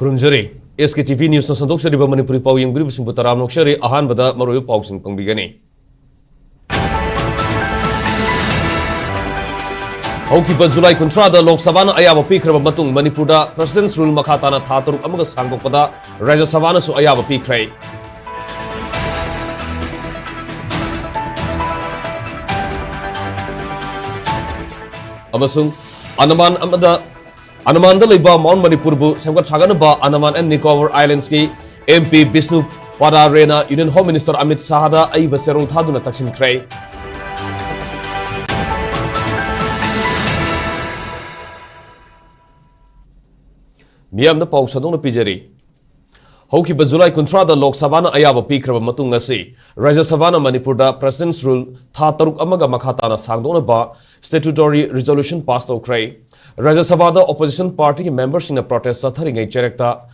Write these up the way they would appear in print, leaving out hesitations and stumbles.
Kurumjari, SKTV News na sandok sa Manipuri pau yang beri Taram Nokshari ahan bada maroyo pau sing pangbigani. Haukiba Julai kontrada Lok Sabha na ayaba pikraba matung Manipurda President's Rule makata na thaturuk amaga sanggokpada Rajya Sabha na su ayaba pikray. Amasung Andaman da leiba Mount Manipur bu semgat sagana ba Andaman and Nicobar Islands ki MP Bisnu Fadarena Union Home Minister Amit Sahada ai baserong thaduna taksin kray. Miyam da pau sadong na pijari. Haukiba Julai kontrada Lok Sabha na ayaba pikraba matung ngasi Rajya Sabha na Manipur da President's Rule thaturuk amaga makata na sangdona ba statutory resolution passed okray. Rajya Sabha da opposition party ki members in a protest sathari ngai cherekta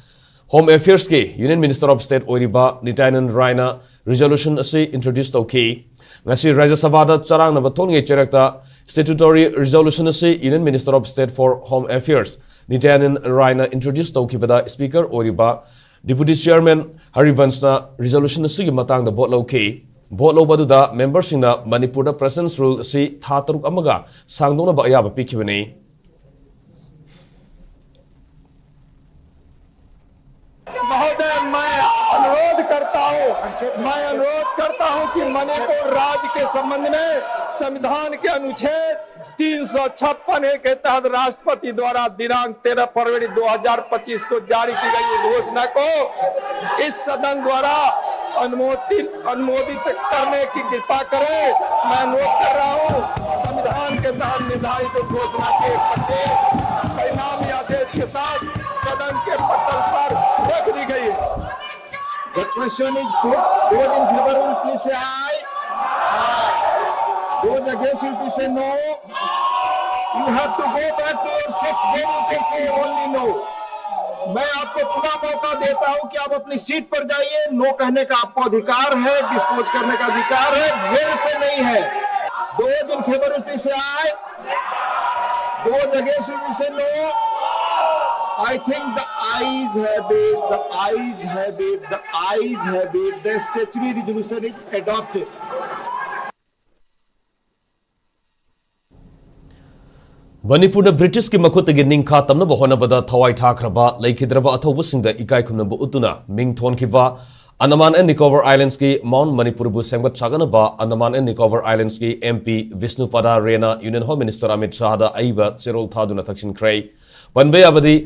Home Affairs ki Union Minister of State Oiriba Nitanan Raina resolution asi introduced okay. Ngasi Rajya Sabha da charang na baton ngai cherekta statutory resolution asi Union Minister of State for Home Affairs Nitanan Raina introduced okibada Speaker Oiriba Deputy Chairman Harivans na resolution asi matang da bot okay. Bot lo baduda members in the Manipur da President's Rule asi thaturuk amaga sangdona ba ayaba pikibani. महोदय मैं अनुरोध करता हूं कि मणिपुर राज्य के संबंध में संविधान के अनुच्छेद 356 के तहत राष्ट्रपति द्वारा दिनांक 13 फरवरी 2025 को जारी की गई घोषणा को इस सदन द्वारा अनुमोदित करने की कृपा करें। मैं अनुरोध कर रहा हूं संविधान के तहत निर्धारित घोषणा के प्रत्येक परिणामी आदेश के साथ सदन के पटल पर रख दी गई है। The question is put. Those in favor will please say aye. Those against will please say no. You have to go back to your seats. Then you can say only no. मैं आपको पूरा मौका देता हूं कि आप अपनी seat पर जाइए। नो कहने का आपको अधिकार है, डिस्पोज करने का अधिकार है, वेल से नहीं है। Those in favor will please say aye. Those against will please say no. I think the ayes have it, the ayes have it, the ayes have it. The statutory resolution is adopted. Manipur na British ki makutagi ningkha tamna bahona bada thawai thakraba laikhidraba athawbusingda ikai khumnaba utuna mingthon kiwa Andaman and Nicobar Islands ki Mount Manipur bu semgat sagana ba Andaman and Nicobar Islands ki MP Bisnu Fadarena Union Home Minister Amit Sahada aiba cherol thaduna taksin kray panbe abadi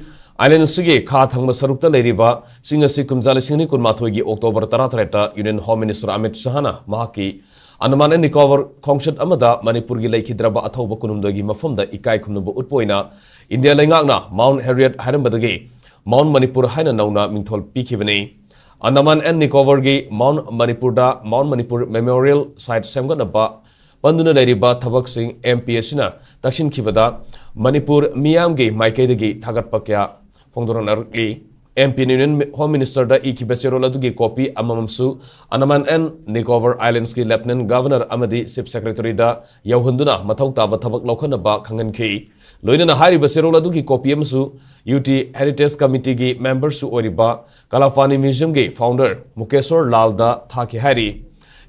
Island sige kha thangma sarukta leiriba singasi kumjali singni kunmathoi gi October 13 Union Home Minister Amit Sahana mahaki Andaman and Nicobar Kongshat amada Manipur gi laikhidraba athawba kunumdogi mafamda ikai khumnuba utpoina India lengakna Mount Harriet Harambadagi Mount Manipur haina nauna mingthol pikibani Andaman and Nicobar gi Mount Manipur da Mount Manipur Memorial Site semganaba panduna leiriba thabak sing MPS na takshin khibada Manipur miyam gi maikaidagi thagatpa kya Fongdoranarki MP Union Home Minister da ikibachero ladugi copy amamsu Andaman and Nicobar Islands ki Lieutenant Governor Amadi Chief Secretary da yauhunduna mathau taba thabak lokhanaba khanganki loinana hairiba sero ladugi copy amsu UT Heritage Committee gi members su oriba Kalafani Museum gi founder Mukeshwar Lal da thaki hari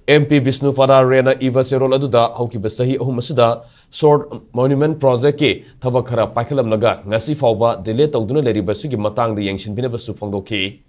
MP Bisnu Fadarena Eva Serol aduda haukiba sahi ahum asida short monument project ki thabak khara paikhalam naga ngasi fawba delay tawduna leriba sugi matang da yangshin binaba su phangdoki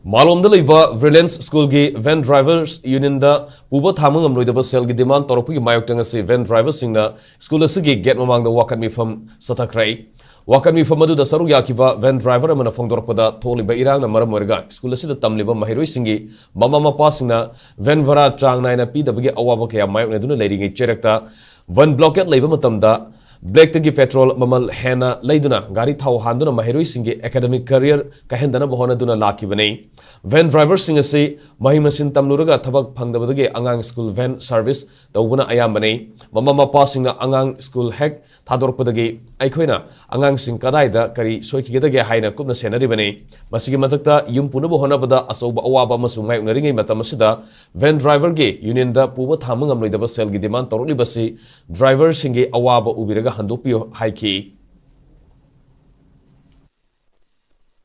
Malom da leiva Brilliance School gi van drivers union da puba thamang amloidaba sel gi demand torokpi mayok tanga se van drivers singna school asigi get mamang da wakan mi pham satakrai wakan mi pham adu da saru yakiva van driver amana phongdorpada tholiba irang na maram warga school asida tamliba mahiroi singi mama mapa singna van vara chang naina pi da bagi awaba kya mayok na duna leiri ngi cherekta van blockade leiba matamda Black tagi petrol mamal hena leiduna gari thau handuna mahiroi singe academic career kahendana bahona duna laki bane. Van driver singa se mahimasin tamluraga thabak phangdabadage angang school van service tawbuna ayam bane. Mama mapa singa angang school hack thadorpadage aikhoina angang sing kadai da kari soikigedage haina kupna senari bane. Masigi matakta yum puna bahona bada asoba awaba masu ngai unaringai matamasida van driver ge union da puba thamang amloidaba sel gi demand toroli basi driver singe awaba ubiraga handopio haiki.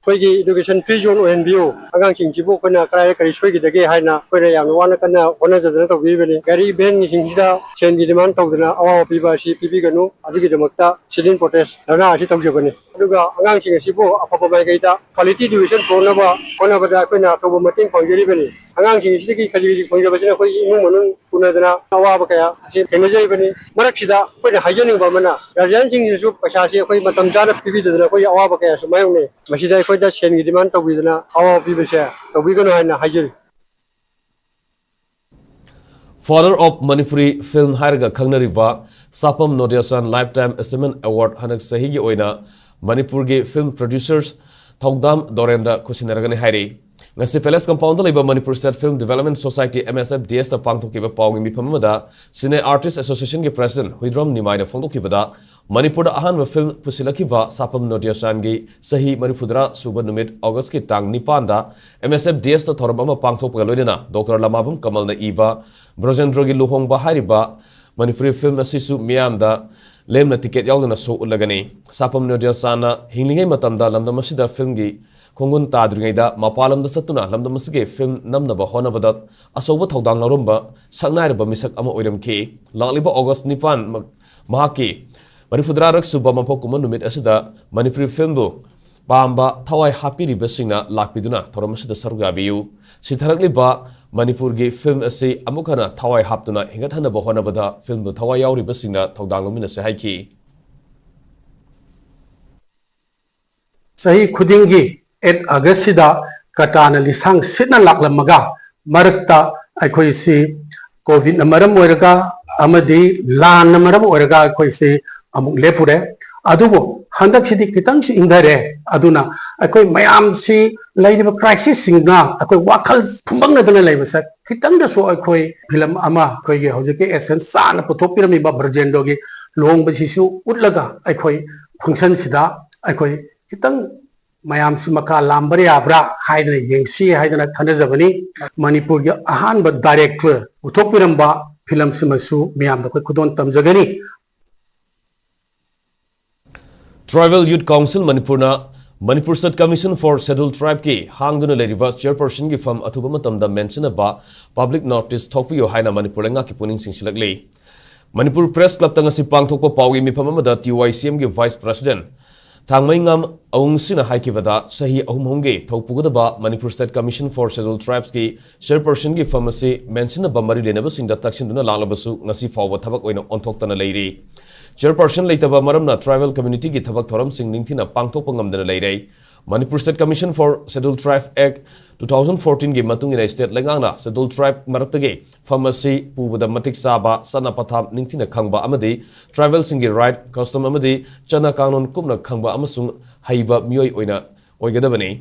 Koigi education fee zone ONBO agang sing jibo kana krai kari shoi gi dage haina koina yang wana kana hona jadana to bibeni gari ben ni sing da chen gi demand to dana awa piba si pibi ganu adigi demakta silin protest dana asi to jebani aduga agang sing sibo apapa bai gaita quality division phone ba kona bada koina so bo mating pangjeri bani agang sing sidi kali phonja basina koi inu manun kuna dana awa ba kaya si kenajai bani marak sida koina hygienic ba mana guardian sing su pasha si koi matam jana pibi dana koi awa ba kaya sumai ne masida da sen gi demand to bidana awa bibese to bigano haina hajil. Father of Manipuri film Harga Kangnariva Sapam Nodiasan Lifetime Achievement Award Hanak Sahigi Oina Manipur ge film producers Thogdam Dorenda Kusinaragani Hari. Ngasi Felix Compound Liba Manipur State Film Development Society MSF DS the Pangtokiba Pawing Mipamada Cine Artists Association ge President Huidrom Nimai the Fondokivada Manipur ahan film Pusilakiva Sapam Nodiasan ge Sahi Manipudra Suba Numit August ki Tang Nipanda MSF DS the Thorbama Pangtok Galodina Dr. Lamabum Kamal na Eva Brojendro gi Luhong Bahariba Manipuri film Asisu Miamda Lemna ticket yaudana so ulagani Sapam Nodiasana Hinlingai Matanda Lamdamasida film gi Kongun Tadringaida Mapalam the Satuna Lamdamasige film Namnaba Honabadat Asoba Togdang Larumba Sagnarba Misak Ama Oidam K Laliba August Nipan Mahaki Manipudra Suba Mapokuma Numit Asida Manipuri Filmbo Bamba Tawai Happy Ribasina Lakpiduna Toramasida Sarugabiu Sitarakli Ba Manipur ge film ase amukana Tawai Haptuna Hingathana Bahonabada film Tawai Yauri Basina Togdangomina Sahaiki Sahi Kudingi at Agasida Katana Lisang Sidna Laklamaga Marakta Akoisi COVID Namaram Oraga Amadi Lan Namaram Oraga Akoisi Amuk Lepure Adubo Handak City Kitang Indare Aduna Akoi Mayam si Lady Crisis Singna Akoi Wakal Pumbang Nadana Labasa Kitang the so Akoi Pilam Ama Kogi Hoseke Essence San Potopirami Babrajendogi Long Bashisu Utlaga Akoi Function Sida Akoi Kitang Mayam Simaka Lambari Abra Haidana Yengsi Haidana Kanazavani Manipur Ahan but director Utopiramba Pilam Simasu Miam the Kudon Tamzagani Tribal Youth Council Manipur State Commission for Scheduled Tribe ki Hangduna Leriva Chairperson ki from Atubamatamda mention about public notice Tokyo Haina Manipurenga ki puning singsilagli. Manipur Press Club tangasi pangtokpa pawi mipamamada TYCM ki Vice President Tangmaingam Aungsina Haikivada Sahi Ahumhonge Taupugadaba Manipur State Commission for Scheduled Tribes ki Chairperson ki pharmacy mention about Mari Lenabas in the Taxinduna Lalabasu Nasi forward Tabak Wino on Toktana Lady. Chairperson Laitaba Maramna Tribal Community ki Tabak Thoram Sing Ningtina Pangtopangam de Lady. Manipur State Commission for Scheduled Tribe Act 2014 gi matung ina state lengana Scheduled Tribe maraktage pharmacy pubada matik saba sana patham ningtina khangba amadi tribal singi right custom amadi chana kanon kumna khangba amasung haiba mioi oina oigadabani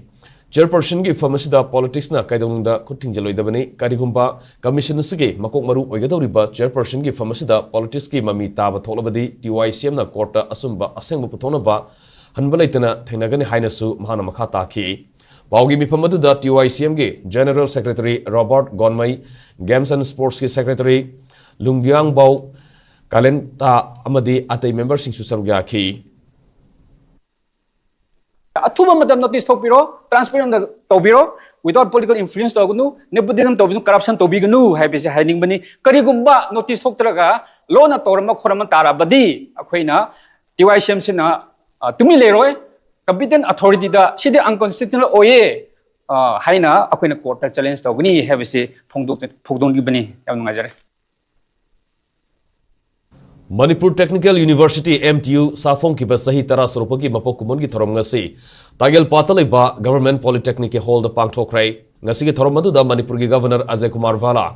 Chairperson gi pharmacy da politics na kaidongda kutingjaloi karigumba commission sige makok maru oigadoriba Chairperson gi pharmacy da politics ki mami taba tholabadi TYCM na court asumba asengba puthonaba Hanbalaitana Thanagani Hainasu Mahana Makata ki. Paugi Mipamadu da TYCM ge General Secretary Robert Gonmai, Games and Sports ki Secretary Lungdiang Bau Kalenta Amadi Atay member Sing Susarugya ki. Atuba madam notice topiro, transparent tobiro, without political influence togunu, nepotism tobinu, corruption tobigunu, habis hiding money, Karigumba notice totraga, Lona Torma Koramantara Badi, Aquina, TYCM Sina. Tumi leroy competent authority da sidi unconstitutional oye haina akoina court challenge tawgni habisi phongdong gibani yam ngajare Manipur Technical University MTU Safong ki basahi tara surupagi mapok kumon ki thorom ngasi tagel patalai ba government polytechnic hall da pangthokrai ngasi ki thorom madu da Manipur ki governor Ajay Kumar Vala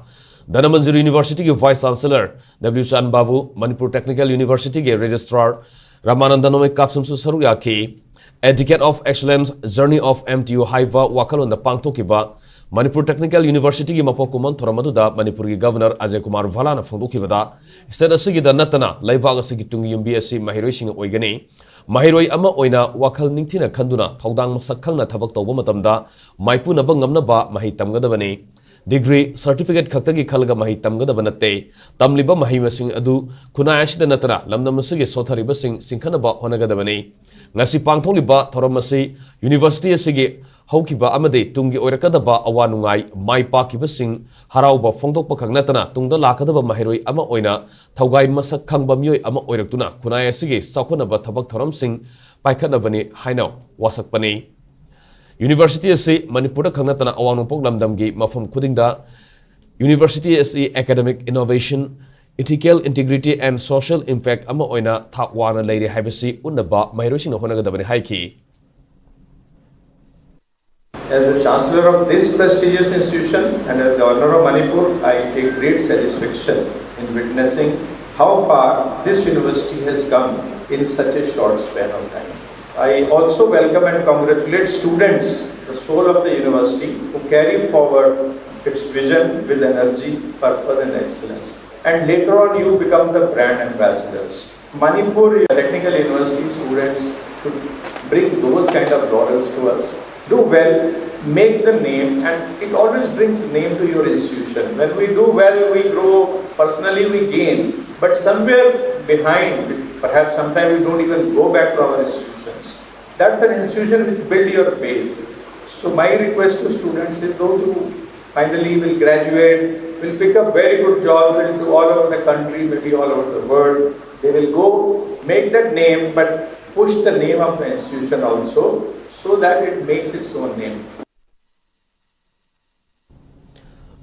Dhanamanjuri University ki Vice Chancellor W. Chan Babu, Manipur Technical University ki Registrar Ramanandanomai Kapsumsu Saru Yaki, Educate of Excellence Journey of MTU Haiva Wakalon the Pangtokiba, Manipur Technical University ki Mapokuman Toramaduda, Manipur ki Governor Ajay Kumar Valana Fondukibada, State Asigi the Natana, Laivaga Sigitung UMBSC Mahiroi Sing Oigani, Mahiroi Ama Oina, Wakal Nintina Kanduna, Togdang Masakana Tabak Tobomatamda, Maipuna Bangamnaba, Mahitamgadabani, Degree Certificate Katagi Kalga Mahitamgadabanate, Tamliba Mahimasing Adu, Kunayash the Natana, Lamdamasigi Sotariba Sing, Sinkanaba Honagadabani, Nasi Pangtoliba, Toramasi, University Asigi, Hokiba Amade, Tungi Orakadaba, Awanungai, Mai Pakiba Sing, Harauba, Fongtok Pakanatana, Tungda Lakadaba Mahiroi Ama Oina, Taugai Masak Kangba Ama Oiratuna, Kunayasigi, Sakonaba Tabak Toram Sing, Paikanabani, Haino, Wasakpani. University SC Manipur Kanatana Awanupok Lamdamgi Mafam Kudinda University SC Academic Innovation Ethical Integrity and Social Impact Ama Oina Takwana Lady Habisi Unaba Mahiroshin Honagadabani Haiki. As the Chancellor of this prestigious institution and as Governor of Manipur, I take great satisfaction in witnessing how far this university has come in such a short span of time. I also welcome and congratulate students, the soul of the university, who carry forward its vision with energy, purpose and excellence. And later on you become the brand ambassadors. Manipur Technical University students should bring those kind of laurels to us. Do well, make the name, and it always brings name to your institution. When we do well, we grow, personally we gain. But somewhere behind, perhaps sometimes we don't even go back to our institutions. That's an institution which build your base. So my request to students is those who finally will graduate, will pick up very good jobs, will do all over the country, maybe all over the world. They will go make that name, but push the name of the institution also, so that it makes its own name.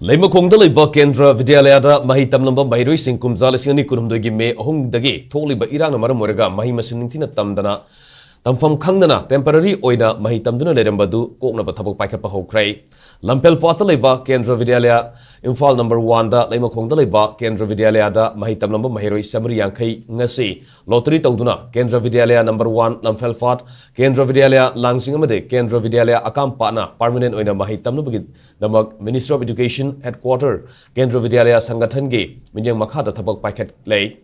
Leimakongda leiba Kendra Vidyalaya Mahitam Lamba Mahiroi Sing Kumzala Singani Kurumdogi Me Hong Dagi, Toliba Irana Maramorega, Mahimasintina Tamdana. Tamfam Kangdana, temporary Oida, Mahitamduna Lerembadu, Kokna Batabok Paikapa Hokray, Lampel Pataleba, Kendra Vidyalaya, Imphal number 1 da, Leimakongda Leba, Kendra Vidyalaya da, Mahitam Lamba Mahiroi Samri Yankai, Ngasi, Lottery Tauduna, Kendra Vidyalaya number 1, Lampel Fat, Kendra Vidyalaya, Langsingamade, Kendra Vidyalaya Akam Pana, Permanent Oina Mahitam Nubagid, Damak, Minister of Education, Headquarter, Kendra Vidyalaya Sangatangi, Minyang Makata Tabak Paikat Lay.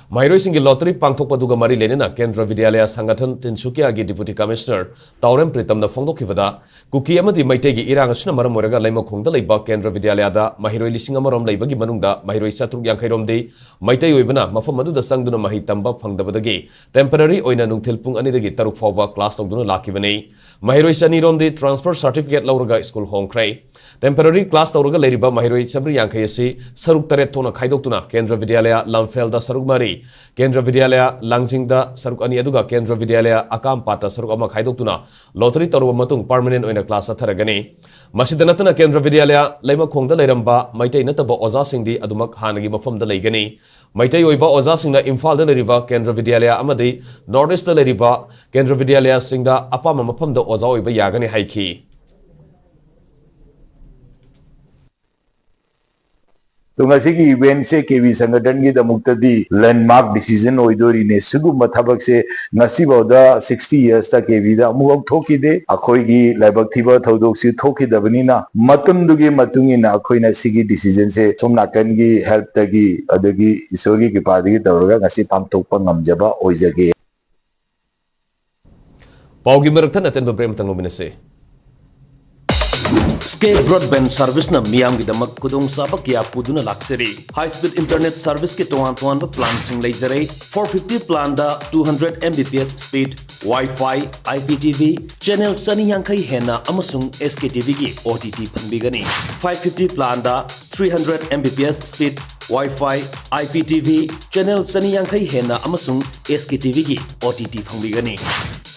Mahiroi Singi Lottery Pangtok Paduga Mari Lenina, Kendra Vidyalaya Sangatan Tinsukia Gi Deputy Commissioner, Taurem Pritam the Fongdo Kivada, Kuki Amati Maitegi Irang Sinamara Moraga Lema Kongda Leba, Kendra Vidyalaya da, Mahiroi Lisingamarom Lebagi Manunda, Mahiroi Satruk Yankairom de, Maitei Uibana, Mafamadu the Sangduna Mahitamba Pangdabadagi, Temporary Oina Nungtilpung Anidagi Taruk Fauba, Class of Duna Lakivane, Mahiroi Sanirom de Transfer Certificate Lauraga School Home Cray, Temporary Class Tauraga Leriba, Mahiroi Sabri Yankayasi, Saruk Taretona Kaidokuna, Kendra Vidyalaya, Lamfelda Saruk Mari, Kendra Vidyalaya Langsingda Saruk Ani Aduga Kendra Vidyalaya Akam Pata Saruk Ama Khaidokuna Lottery Taruba Matung Permanent Oina Class Atharagani Masidanatana Kendra Vidyalaya Lema Khongda Leramba Maitai Nataba Oza Singdi Adumak Hanagi Mafamda Legani Maitai Oiba Oza Singna Imphal da Leriba Kendra Vidyalaya Amadi Northeast da Leriba Kendra Vidyalaya Singda Apama Mafamda Oza Oiba Yagani Haiki तो ngasi ki event se KV sangadan gi damukta di landmark decision oidori ne sugum mathabak se ngasi boda 60 years ta KV da amuk thoki de akhoi gi laibak thiba thodok si thoki da bani na matum du gi matungi na akhoi na sigi decision se somna kan gi help ta gi adagi isogi ki padi gi tawraga ngasi pam tokpa ngamjaba oijage Paugi meraktan aten bebrem tanglominase Skate broadband service na miyam gidamak kudong sabak ya puduna lakseri. High speed internet service ke tuan ba plan sing laser 450 plan da 200 Mbps speed Wi-Fi, IPTV, channel sani yang kai hena amasung SKTV gi OTT pangbigani. 550 plan da 300 Mbps speed Wi-Fi, IPTV, channel sani yang kai hena amasung SKTV gi OTT pangbigani.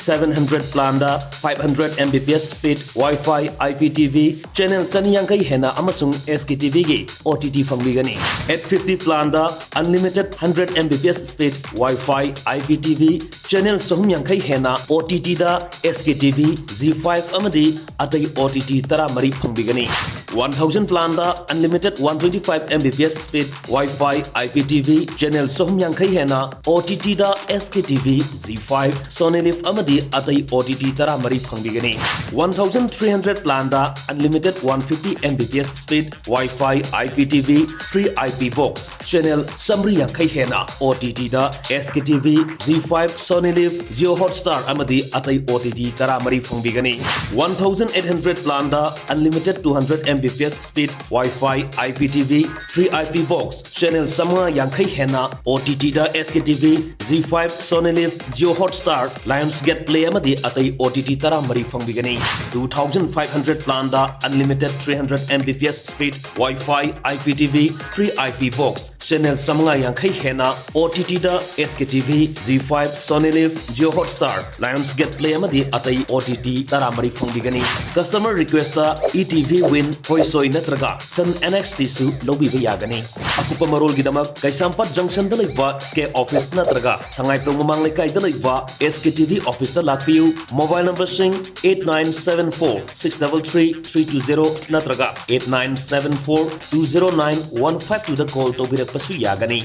700 plan da 500 Mbps speed Wi-Fi, IPTV, channel sani yang kai hena amasung SKTV gi OTT pangbigani. 850 plan da unlimited 100 Mbps speed Wi-Fi, IPTV, channel sahum yang kai hena OTT da SKTV, Z5 amadi atai OTT tara mari pangbigani. 1000 plan da unlimited 125 Mbps speed Wi-Fi IPTV channel sohum yankai hena OTT da SKTV Z5 Sony Live amadi atai OTT tara mari phangbigani 1300 plan da unlimited 150 Mbps speed Wi-Fi IPTV free IP box channel samri yankai hena OTT da SKTV Z5 Sony Live Jio Hotstar amadi atai OTT tara mari phangbigani 1800 plan da unlimited 200 Mbps speed Wi-Fi IPTV free IP box channel samra yankai hena OTT da SKTV Z5 Sony Live Jio Hotstar Lionsgate Play amadi atai OTT tara mari phangbigani 2500 plan da unlimited 300 Mbps speed Wi-Fi IPTV free IP box channel samra yankai hena OTT da SKTV Z5 Sony Live Jio Hotstar Lionsgate Play amadi atai OTT tara mari phangbigani customer request ETV Win Hoisoi natraga Sun NXT su lobi bayagani akupa marol gidamak Kaisampat Junction da laiba Sktv'S office natraga sangai plong mamang laikai da laiba SKTV office da lakpiu mobile number sing 8974-633-320 natraga 8974-209-152 da call to birak pasu yagani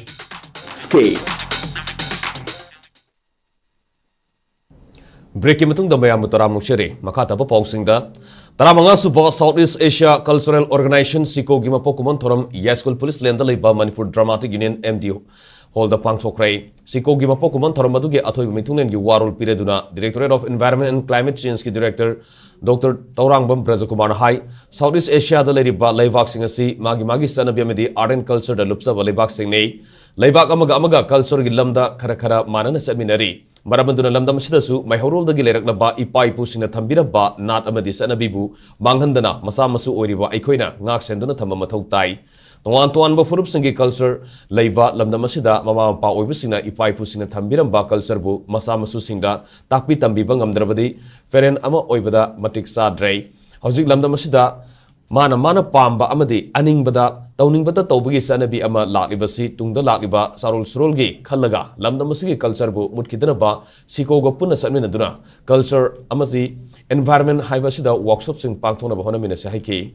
Skate Breaking matung da mayam mutara mukshari makata pa pausing da Taramanga suba Southeast Asia Cultural Organization Siko Gima Pokumon Thoram Yaskul Police Lenda Liba Manipur Dramatic Union MD Hold the Pang Chokray Siko Gima Pokumon Thoramadu Atoy Mitunen Warul Pireduna Directorate of Environment and Climate Change ki Director Dr. Taurangbam Brajakumar Hai Southeast Asia the Lady Ba Laivak Singasi Magi Magi Sanabiamedi Art and Culture the Lupsa Laivak Singnei Laivak Amaga Culture Gilamda Karakara Manana Seminary Marabanduna Lamdam Sidasu, my horol the Gileraknaba, Ipai Pusina Tambiraba, not Amadis and Abibu, Manghandana, Masamasu Oriba, Equina, Nax and Donatama Matautai. Tuan Tuan Bafurup Singi culture, Laiva, Lamdamasida, Mama Pa Obisina, Ipai Pusina Tambiramba culture bu, Masamasu Sinda, Takpi Tambibangam Drabadi, Feren Ama Oibada, Matik Sadre, Hosik Lamdamasida, Mana Pamba Amadi, Aning Bada, Towning Bada Tobugi Sanabi Ama Lakibasi, Tungda Lakiba, Sarul Surolgi, Kalaga, Lamdamasigi culture bu, Mutkidanaba, Siko Gopuna Saminaduna, culture Amazi, environment Haivasida, workshops in Pantona Bahona Minasahiki.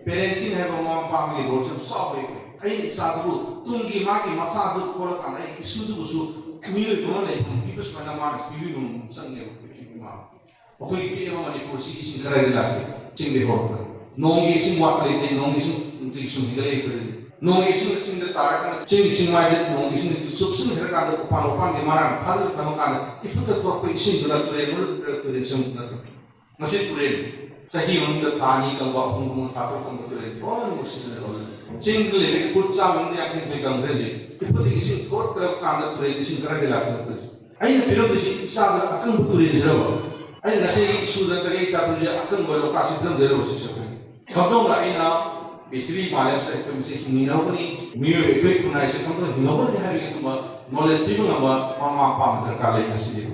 Parenting have a mom family roles of sobbing. I Sadu, Tungi Maki, Masadu, Polakana, Sudu, people spend a month, people Sunday. Okay, Manipur cities in Kerala, sing the whole. No missing what they did, no missing nutrition, no missing the target, changing my death, no missing the substance, Panopan, the Maran, Pazal Kamakan, if you could corporation to that to some Nasip. Sahi the Tani can walk home Tato come to the all single put some in the acting become rigid. People think it's in court of conduct to this in Kerala. I feel the Sada Akan to reserve. I say so that the rates are Akan will pass it from the roses. Something right now, between my left nobody, mere equipment, I said, nobody having knowledge people about Mama Pam, the Kala City.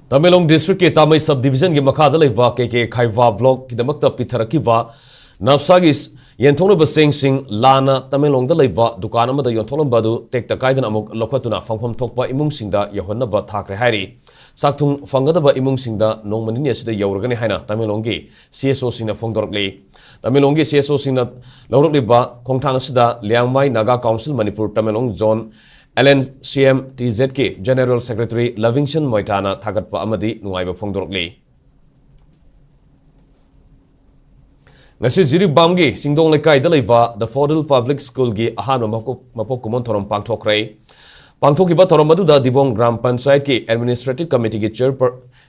Tamelong District ke Tamai Subdivision ke Makada Laiva ke Khaiva Block ki damakta Pitarakiva Nafsagis Yentono Basing Sing Lana Tamelong da Laiva Dukan amada Yontolam Badu Tek Takaidan Amuk Lokatuna Fangpam Tokpa Imung Singda Yohana Ba Thakre Hari Saktung Fangadaba Imung Singda Nongmanini Asida Yorgani Haina Tamelongi CSO Singna Fongdorkli Tamelongi CSO Singna Lorokliba Kongtang Sida Liangmai Naga Council Manipur Tamelong Zone LNCM TZK General Secretary Livingston Moitana Thagatpa Amadi Nuaiba Fongdorkli Ngasi Jiri Bamgi Singdong Lekai Dalaiva The Fordal Public School gi Ahano Mapokumon Thorom Pangtokrai Pangtokiba Thoromaduda Divong Gram Panchayat ki Administrative Committee ki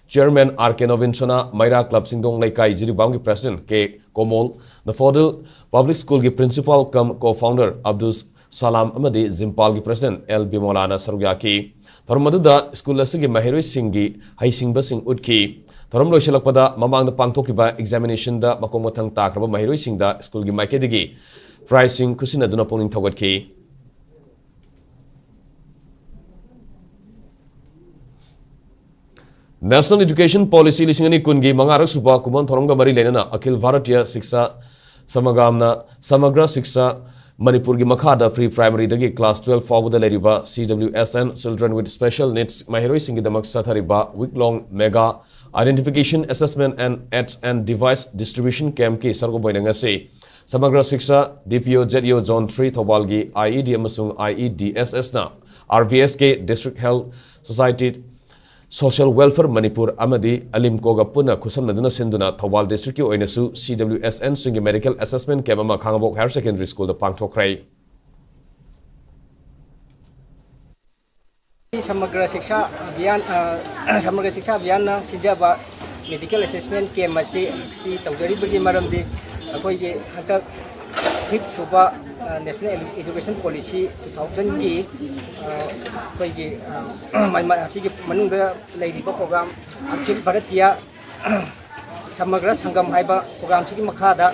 Chairman R.K. Novinsona Maira Club Singdong Lekai Jiri Bamgi President K. Komol The Fordal Public School ki Principal cum Co-Founder Abdus Salam Amadi Zimpal ki President L. Bimolana Sarugyaki Thoromaduda School Asigi Mahiroi Singhi Haisingba Sing Utki Thorom Loishalakpada Mamang the Pangtokiba Examination da Makomatang Takraba Mahiroi Singda School gi Maikedigi Pricing Kusina Duna Poning Tawatki National Education Policy lisingani kungi mangarak suba kuman thorongga mari lenana Akhil Bharatiya Shiksha Samagamna Samagra Shiksha Manipur gi makhada free primary dagi class 12 fawda leriba CWSN children with special needs mahiroi singi damak sathariba week long mega identification assessment and aids and device distribution camp ki sargo boinanga se Samagra Shiksha DPO ZEO Zone 3 Thobal gi IED amasung IEDSS na RVSK District Health Society Social Welfare Manipur Amadi Alim Koga Puna Kusam Naduna Sinduna Thobal District ki oinasu CWSN singi medical assessment camp ama Khangabok Higher Secondary School da pangthokrai Samagra Shiksha Abhiyan na sinjaba medical assessment camp asi si tawdari bagi maramdi akoi ge hatak hip suba National Education Policy 2000 gi koi gi asi gi manungda leiriba program Akhil Bharatiya Samagra Sangam haiba program sigi makhada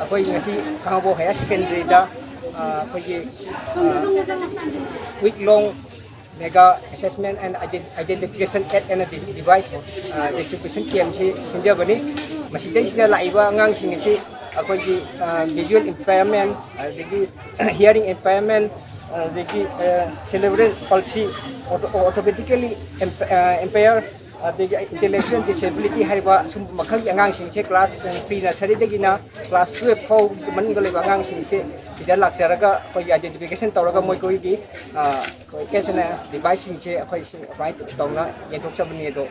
akoi ngasi Khangabo Higher Secondary da koi gi week long mega assessment and identification aid and device distribution camp si sinjabani masidai sina laiba ngang singisi akoi visual impairment hearing impairment cerebral palsy automatically impaired intellectual disability haiba sum makhal angang singse class pre nursery dagina class 12 fau manung leba angang singse ida laksaraga koi identification tawraga moi koi gi koi kesana device singse koi right tawna yentok sabni do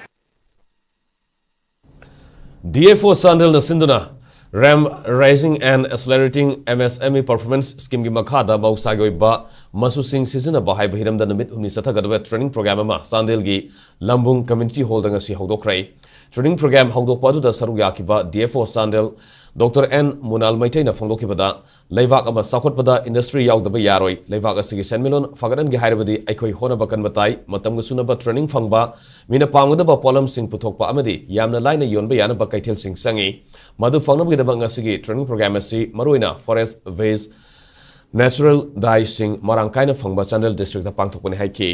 DFO Sandal na Sinduna RAM Rising and Accelerating MSME Performance Scheme gi makhada mausagoi ba masusing season ba hai bahiram da namit humni sathagadwa training program ama Sandel gi Lambung Community Hall da ngasi hawdokrai training program hawdokpa du da saru yakiba DFO Sandel Dr. N Munal Maitai na phongdokibada leivak ama sakotpada industry yaudaba yaroi leivak asigi senmilon fagadan gi hairabadi aikoi hona bakan batai matam gu sunaba training phangba mina pangdaba polam sing puthokpa amadi yamna laina yonba yana ba kaithel sing sangi madu phangna gi dabang asigi training program asi maruina forest waste natural dye sing marangkaina phangba Chandel district da pangthokpani haiki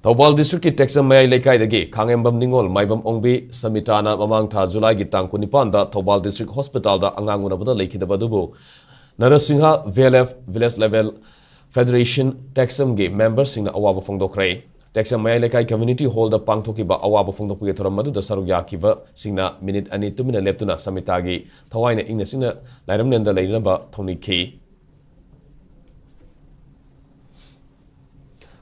Thobal District ki Texam Mayai Lekai dagi Khangembam Ningol Maibam Ongbi Samitana Mamang Tha July gi tang kunipan da Thobal District Hospital da anganguna bada leikidaba dubu Narasingha VLF Village Level Federation Texam gi members singna awaba phongdokrai Texam Mayai Lekai Community Hall da pangthokiba awaba phongdokpuge thoramadu da saruk yakiba singna minute ani tumina leptuna samitagi thawaina ingna singna lairamnenda leinaba thoniki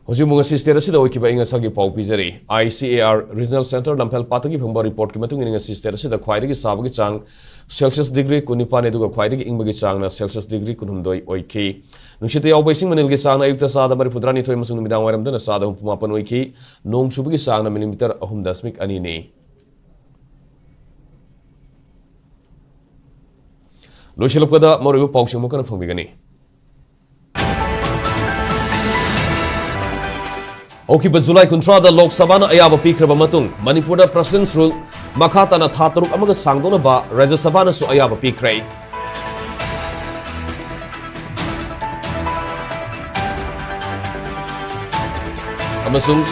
Hojimung asi state asida oikiba inga sagi pau pizari ICAR Regional Center Lamphel Patagi phangba report ki matung inga state asida khwaidagi sabagi chang Celsius degree kunipane duga khwaidagi ingbagi chang na Celsius degree kunhumdoi oiki nushite yaw baising manil gi chang na ayukta sada mari pudrani thoi masung midang waram dana sada humapan oiki nong chubagi chang na millimeter 3.2 ni Loshilapkada moribu paushing mo kana phangbigani Okiba July Kuntrada Lok Sabha na ayaba pikraba matung Manipur da President's Rule makhata na thataruk amaga sangdona ba Rajya Sabha na su ayaba pikray Amasung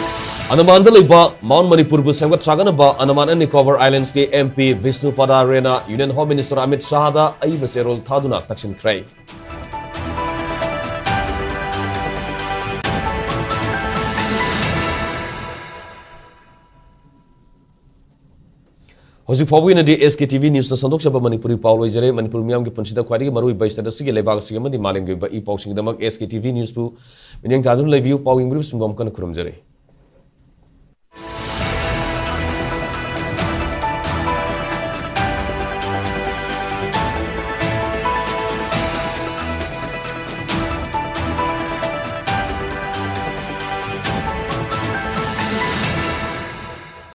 Andaman da leba Mount Manipur bu sangwa chagana ba Andaman and Nicobar Islands ke MP Vishnu Pada Rena Union Home Minister Amit Shah da ayba serol thaduna taksin kray Hojik Fabu in the SKTV News na Sandok Shaba Manipuri Paulo Jere Manipur Miam ki Punchita Kwadi Maru by Stada Sigi Lebag Sigama di Maling ba I Paushing Damak SKTV News pu Minyang Tadun Leview Pawing Groups from Gomkan Kurum Jere